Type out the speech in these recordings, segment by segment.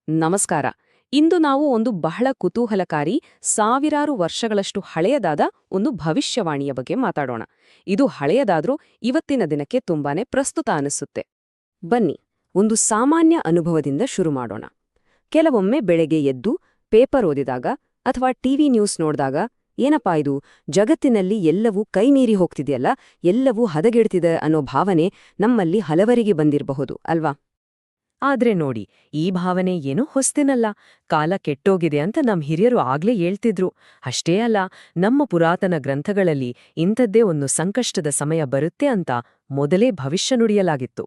ನಮಸ್ಕಾರ. ಇಂದು ನಾವು ಒಂದು ಬಹಳ ಕುತೂಹಲಕಾರಿ, ಸಾವಿರಾರು ವರ್ಷಗಳಷ್ಟು ಹಳೆಯದಾದ ಒಂದು ಭವಿಷ್ಯವಾಣಿಯ ಬಗ್ಗೆ ಮಾತಾಡೋಣ. ಇದು ಹಳೆಯದಾದ್ರೂ ಇವತ್ತಿನ ದಿನಕ್ಕೆ ತುಂಬಾನೇ ಪ್ರಸ್ತುತ ಅನಿಸುತ್ತೆ. ಬನ್ನಿ, ಒಂದು ಸಾಮಾನ್ಯ ಅನುಭವದಿಂದ ಶುರು ಮಾಡೋಣ. ಕೆಲವೊಮ್ಮೆ ಬೆಳಗ್ಗೆ ಎದ್ದು ಪೇಪರ್ ಓದಿದಾಗ ಅಥವಾ ಟಿವಿ ನ್ಯೂಸ್ ನೋಡಿದಾಗ, ಏನಪ್ಪಾ ಇದು, ಜಗತ್ತಿನಲ್ಲಿ ಎಲ್ಲವೂ ಕೈಮೀರಿ ಹೋಗ್ತಿದೆಯಲ್ಲ, ಎಲ್ಲವೂ ಹದಗೆಡ್ತಿದೆ ಅನ್ನೋ ಭಾವನೆ ನಮ್ಮಲ್ಲಿ ಹಲವರಿಗೆ ಬಂದಿರಬಹುದು ಅಲ್ವಾ? ಆದ್ರೆ ನೋಡಿ, ಈ ಭಾವನೆ ಏನೂ ಹೊಸ್ತಿನಲ್ಲ. ಕಾಲ ಕೆಟ್ಟೋಗಿದೆ ಅಂತ ನಮ್ ಹಿರಿಯರು ಆಗ್ಲೇ ಹೇಳ್ತಿದ್ರು. ಅಷ್ಟೇ ಅಲ್ಲ, ನಮ್ಮ ಪುರಾತನ ಗ್ರಂಥಗಳಲ್ಲಿ ಇಂಥದ್ದೇ ಒಂದು ಸಂಕಷ್ಟದ ಸಮಯ ಬರುತ್ತೆ ಅಂತ ಮೊದಲೇ ಭವಿಷ್ಯ ನುಡಿಯಲಾಗಿತ್ತು.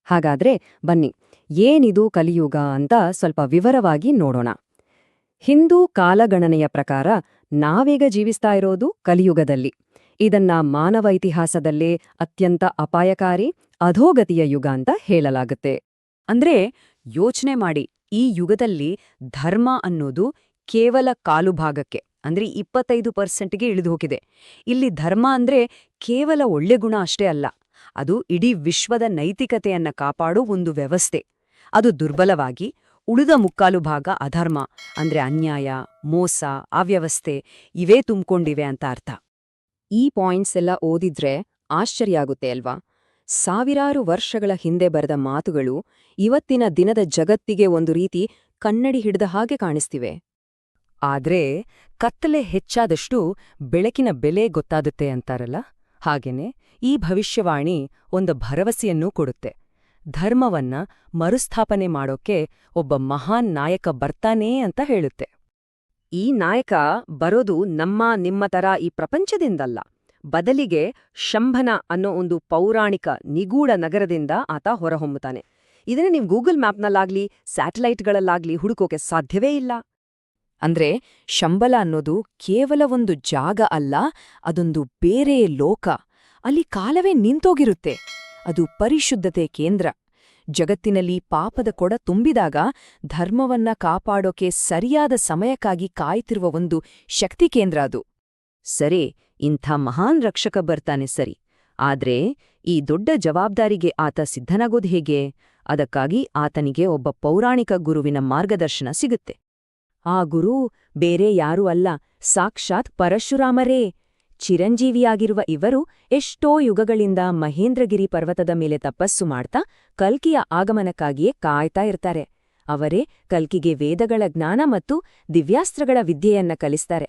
ಹಾಗಾದ್ರೆ ಬನ್ನಿ, ಏನಿದು ಕಲಿಯುಗ ಅಂತ ಸ್ವಲ್ಪ ವಿವರವಾಗಿ ನೋಡೋಣ. ಹಿಂದೂ ಕಾಲಗಣನೆಯ ಪ್ರಕಾರ ನಾವೀಗ ಜೀವಿಸ್ತಾ ಇರೋದು ಕಲಿಯುಗದಲ್ಲಿ. ಇದನ್ನ ಮಾನವ ಇತಿಹಾಸದಲ್ಲೇ ಅತ್ಯಂತ ಅಪಾಯಕಾರಿ ಅಧೋಗತಿಯ ಯುಗ ಅಂತ ಹೇಳಲಾಗುತ್ತೆ. ಅಂದ್ರೆ ಯೋಚನೆ ಮಾಡಿ, ಈ ಯುಗದಲ್ಲಿ ಧರ್ಮ ಅನ್ನೋದು ಕೇವಲ ಕಾಲು ಭಾಗಕ್ಕೆ, ಅಂದ್ರೆ 25%ಗೆ ಇಳಿದು ಹೋಗಿದೆ. ಇಲ್ಲಿ ಧರ್ಮ ಅಂದ್ರೆ ಕೇವಲ ಒಳ್ಳೆ ಗುಣ ಅಷ್ಟೇ ಅಲ್ಲ, ಅದು ಇಡೀ ವಿಶ್ವದ ನೈತಿಕತೆಯನ್ನ ಕಾಪಾಡೋ ಒಂದು ವ್ಯವಸ್ಥೆ. ಅದು ದುರ್ಬಲವಾಗಿ ಉಳಿದ ಮುಕ್ಕಾಲು ಭಾಗ ಅಧರ್ಮ, ಅಂದ್ರೆ ಅನ್ಯಾಯ, ಮೋಸ, ಅವ್ಯವಸ್ಥೆ ಇವೇ ತುಂಬಿಕೊಂಡಿವೆ ಅಂತ ಅರ್ಥ. ಈ ಪಾಯಿಂಟ್ಸ್ ಎಲ್ಲ ಓದಿದ್ರೆ ಆಶ್ಚರ್ಯ ಆಗುತ್ತೆ ಅಲ್ವಾ? ಸಾವಿರಾರು ವರ್ಷಗಳ ಹಿಂದೆ ಬರೆದ ಮಾತುಗಳು ಇವತ್ತಿನ ದಿನದ ಜಗತ್ತಿಗೆ ಒಂದು ರೀತಿ ಕನ್ನಡಿ ಹಿಡಿದ ಹಾಗೆ ಕಾಣಿಸ್ತಿವೆ. ಆದ್ರೆ ಕತ್ತಲೆ ಹೆಚ್ಚಾದಷ್ಟು ಬೆಳಕಿನ ಬೆಲೆ ಗೊತ್ತಾಗುತ್ತೆ ಅಂತಾರಲ್ಲ, ಹಾಗೇನೆ ಈ ಭವಿಷ್ಯವಾಣಿ ಒಂದು ಭರವಸೆಯನ್ನೂ ಕೊಡುತ್ತೆ. ಧರ್ಮವನ್ನ ಮರುಸ್ಥಾಪನೆ ಮಾಡೋಕೆ ಒಬ್ಬ ಮಹಾನ್ ನಾಯಕ ಬರ್ತಾನೇ ಅಂತ ಹೇಳುತ್ತೆ. ಈ ನಾಯಕ ಬರೋದು ನಿಮ್ಮ ತರ ಈ ಪ್ರಪಂಚದಿಂದಲ್ಲ, ಬದಲಿಗೆ ಶಂಭನ ಅನ್ನೋ ಒಂದು ಪೌರಾಣಿಕ ನಿಗೂಢ ನಗರದಿಂದ ಆತ ಹೊರಹೊಮ್ಮುತ್ತಾನೆ. ಇದನ್ನ ನೀವು ಗೂಗಲ್ ಮ್ಯಾಪ್ನಲ್ಲಾಗ್ಲಿ ಸ್ಯಾಟಲೈಟ್ಗಳಲ್ಲಾಗ್ಲಿ ಹುಡುಕೋಕೆ ಸಾಧ್ಯವೇ ಇಲ್ಲ. ಅಂದ್ರೆ ಶಂಬಲ ಅನ್ನೋದು ಕೇವಲ ಒಂದು ಜಾಗ ಅಲ್ಲ, ಅದೊಂದು ಬೇರೆ ಲೋಕ. ಅಲ್ಲಿ ಕಾಲವೇ ನಿಂತೋಗಿರುತ್ತೆ. ಅದು ಪರಿಶುದ್ಧತೆ ಕೇಂದ್ರ. ಜಗತ್ತಿನಲ್ಲಿ ಪಾಪದ ಕೊಡ ತುಂಬಿದಾಗ ಧರ್ಮವನ್ನ ಕಾಪಾಡೋಕೆ ಸರಿಯಾದ ಸಮಯಕ್ಕಾಗಿ ಕಾಯ್ತಿರುವ ಒಂದು ಶಕ್ತಿ ಕೇಂದ್ರ ಅದು. ಸರಿ, ಇಂಥ ಮಹಾನ್ ರಕ್ಷಕ ಬರ್ತಾನೆ ಸರಿ, ಆದ್ರೆ ಈ ದೊಡ್ಡ ಜವಾಬ್ದಾರಿಗೆ ಆತ ಸಿದ್ಧನಾಗೋದು ಹೇಗೆ? ಅದಕ್ಕಾಗಿ ಆತನಿಗೆ ಒಬ್ಬ ಪೌರಾಣಿಕ ಗುರುವಿನ ಮಾರ್ಗದರ್ಶನ ಸಿಗುತ್ತೆ. ಆ ಗುರು ಬೇರೆ ಯಾರೂ ಅಲ್ಲ, ಸಾಕ್ಷಾತ್ ಪರಶುರಾಮರೇ. ಚಿರಂಜೀವಿಯಾಗಿರುವ ಇವರು ಎಷ್ಟೋ ಯುಗಗಳಿಂದ ಮಹೇಂದ್ರಗಿರಿ ಪರ್ವತದ ಮೇಲೆ ತಪಸ್ಸು ಮಾಡ್ತಾ ಕಲ್ಕಿಯ ಆಗಮನಕ್ಕಾಗಿಯೇ ಕಾಯ್ತಾ ಇರ್ತಾರೆ. ಅವರೇ ಕಲ್ಕಿಗೆ ವೇದಗಳ ಜ್ಞಾನ ಮತ್ತು ದಿವ್ಯಾಸ್ತ್ರಗಳ ವಿದ್ಯೆಯನ್ನ ಕಲಿಸ್ತಾರೆ.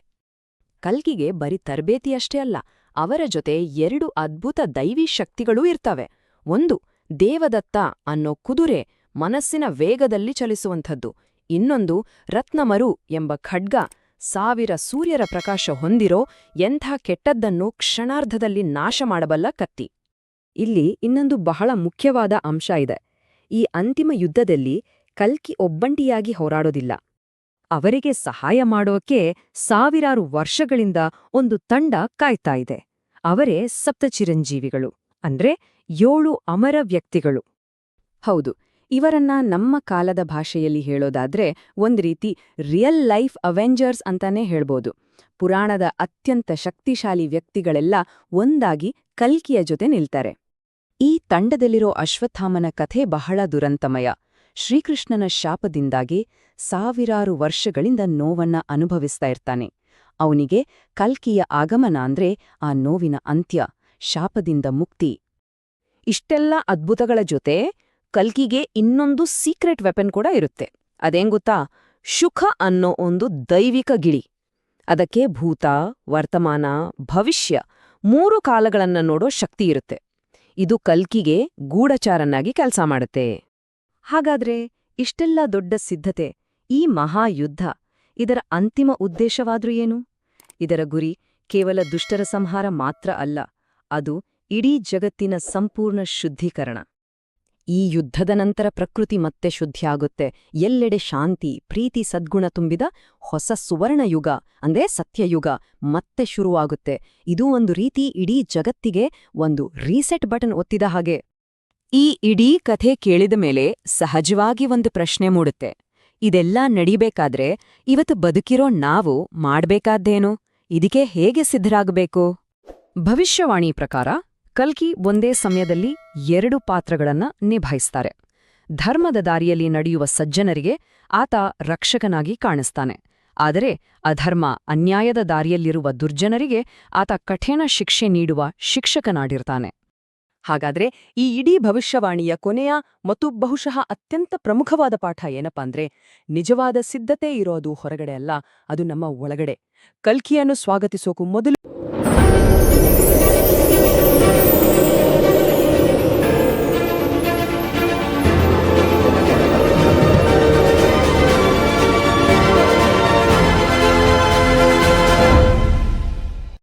ಕಲ್ಕಿಗೆ ಬರೀ ತರಬೇತಿಯಷ್ಟೇ ಅಲ್ಲ, ಅವರ ಜೊತೆ 2 ಅದ್ಭುತ ದೈವೀ ಶಕ್ತಿಗಳೂ ಇರ್ತವೆ. ಒಂದು ದೇವದತ್ತ ಅನ್ನೋ ಕುದುರೆ, ಮನಸ್ಸಿನ ವೇಗದಲ್ಲಿ ಚಲಿಸುವಂಥದ್ದು. ಇನ್ನೊಂದು ರತ್ನಮರು ಎಂಬ ಖಡ್ಗ, 1000 ಸೂರ್ಯರ ಪ್ರಕಾಶ ಹೊಂದಿರೋ ಎಂಥ ಕೆಟ್ಟದ್ದನ್ನು ಕ್ಷಣಾರ್ಧದಲ್ಲಿ ನಾಶ ಮಾಡಬಲ್ಲ ಕತ್ತಿ. ಇಲ್ಲಿ ಇನ್ನೊಂದು ಬಹಳ ಮುಖ್ಯವಾದ ಅಂಶ ಇದೆ. ಈ ಅಂತಿಮ ಯುದ್ಧದಲ್ಲಿ ಕಲ್ಕಿ ಒಬ್ಬಂಟಿಯಾಗಿ ಹೋರಾಡೋದಿಲ್ಲ. ಅವರಿಗೆ ಸಹಾಯ ಮಾಡೋಕೆ ಸಾವಿರಾರು ವರ್ಷಗಳಿಂದ ಒಂದು ತಂಡ ಕಾಯ್ತಾ ಇದೆ. ಅವರೇ ಸಪ್ತಚಿರಂಜೀವಿಗಳು, ಅಂದ್ರೆ 7 ಅಮರ ವ್ಯಕ್ತಿಗಳು. ಹೌದು, ಇವರನ್ನ ನಮ್ಮ ಕಾಲದ ಭಾಷೆಯಲ್ಲಿ ಹೇಳೋದಾದ್ರೆ ಒಂದ್ ರೀತಿ ರಿಯಲ್ ಲೈಫ್ ಅವೆಂಜರ್ಸ್ ಅಂತಾನೆ ಹೇಳ್ಬೋದು. ಪುರಾಣದ ಅತ್ಯಂತ ಶಕ್ತಿಶಾಲಿ ವ್ಯಕ್ತಿಗಳೆಲ್ಲ ಒಂದಾಗಿ ಕಲ್ಕಿಯ ಜೊತೆ ನಿಲ್ತಾರೆ. ಈ ತಂಡದಲ್ಲಿರೋ ಅಶ್ವತ್ಥಾಮನ ಕಥೆ ಬಹಳ ದುರಂತಮಯ. ಶ್ರೀಕೃಷ್ಣನ ಶಾಪದಿಂದಾಗಿ ಸಾವಿರಾರು ವರ್ಷಗಳಿಂದ ನೋವನ್ನ ಅನುಭವಿಸ್ತಾ ಇರ್ತಾನೆ. ಅವನಿಗೆ ಕಲ್ಕಿಯ ಆಗಮನ ಅಂದ್ರೆ ಆ ನೋವಿನ ಅಂತ್ಯ, ಶಾಪದಿಂದ ಮುಕ್ತಿ. ಇಷ್ಟೆಲ್ಲ ಅದ್ಭುತಗಳ ಜೊತೆ ಕಲ್ಕಿಗೆ ಇನ್ನೊಂದು ಸೀಕ್ರೆಟ್ ವೆಪನ್ ಕೂಡ ಇರುತ್ತೆ. ಅದೇಂಗೊತ್ತಾ? ಶುಕ ಅನ್ನೋ ಒಂದು ದೈವಿಕ ಗಿಳಿ. ಅದಕ್ಕೆ ಭೂತ, ವರ್ತಮಾನ, ಭವಿಷ್ಯ 3 ಕಾಲಗಳನ್ನ ನೋಡೋ ಶಕ್ತಿ ಇರುತ್ತೆ. ಇದು ಕಲ್ಕಿಗೆ ಗೂಢಚಾರನಾಗಿ ಕೆಲಸ ಮಾಡುತ್ತೆ. ಹಾಗಾದ್ರೆ ಇಷ್ಟೆಲ್ಲ ದೊಡ್ಡ ಸಿದ್ಧತೆ, ಈ ಮಹಾಯುದ್ಧ, ಇದರ ಅಂತಿಮ ಉದ್ದೇಶವಾದ್ರೂ ಏನು? ಇದರ ಗುರಿ ಕೇವಲ ದುಷ್ಟರ ಸಂಹಾರ ಮಾತ್ರ ಅಲ್ಲ, ಅದು ಇಡೀ ಜಗತ್ತಿನ ಸಂಪೂರ್ಣ ಶುದ್ಧೀಕರಣ. ಈ ಯುದ್ಧದ ನಂತರ ಪ್ರಕೃತಿ ಮತ್ತೆ ಶುದ್ಧಿಯಾಗುತ್ತೆ. ಎಲ್ಲೆಡೆ ಶಾಂತಿ, ಪ್ರೀತಿ, ಸದ್ಗುಣ ತುಂಬಿದ ಹೊಸ ಸುವರ್ಣಯುಗ ಅಂದ್ರೆ ಸತ್ಯಯುಗ ಮತ್ತೆ ಶುರುವಾಗುತ್ತೆ. ಇದು ಒಂದು ರೀತಿ ಇಡೀ ಜಗತ್ತಿಗೆ ಒಂದು ರೀಸೆಟ್ ಬಟನ್ ಒತ್ತಿದ ಹಾಗೆ. ಈ ಇಡೀ ಕಥೆ ಕೇಳಿದ ಮೇಲೆ ಸಹಜವಾಗಿ ಒಂದು ಪ್ರಶ್ನೆ ಮೂಡುತ್ತೆ. ಇದೆಲ್ಲ ನಡಿಬೇಕಾದ್ರೆ ಇವತ್ತು ಬದುಕಿರೋ ನಾವು ಮಾಡ್ಬೇಕಾದ್ದೇನು? ಇದಕ್ಕೆ ಹೇಗೆ ಸಿದ್ಧರಾಗಬೇಕು? ಭವಿಷ್ಯವಾಣಿ ಪ್ರಕಾರ ಕಲ್ಕಿ ಒಂದೇ ಸಮಯದಲ್ಲಿ 2 ಪಾತ್ರಗಳನ್ನ ನಿಭಾಯಿಸ್ತಾರೆ. ಧರ್ಮದ ದಾರಿಯಲ್ಲಿ ನಡೆಯುವ ಸಜ್ಜನರಿಗೆ ಆತ ರಕ್ಷಕನಾಗಿ ಕಾಣಿಸ್ತಾನೆ. ಆದರೆ ಅಧರ್ಮ, ಅನ್ಯಾಯದ ದಾರಿಯಲ್ಲಿರುವ ದುರ್ಜನರಿಗೆ ಆತ ಕಠಿಣ ಶಿಕ್ಷೆ ನೀಡುವ ಶಿಕ್ಷಕನಾಗಿರ್ತಾನೆ. ಹಾಗಾದ್ರೆ ಈ ಇಡೀ ಭವಿಷ್ಯವಾಣಿಯ ಕೊನೆಯ ಮತ್ತು ಬಹುಶಃ ಅತ್ಯಂತ ಪ್ರಮುಖವಾದ ಪಾಠ ಏನಪ್ಪಾ ಅಂದ್ರೆ, ನಿಜವಾದ ಸಿದ್ಧತೆ ಇರೋದು ಹೊರಗಡೆ ಅಲ್ಲ, ಅದು ನಮ್ಮ ಒಳಗಡೆ. ಕಲ್ಕಿಯನ್ನು ಸ್ವಾಗತಿಸೋಕು ಮೊದಲು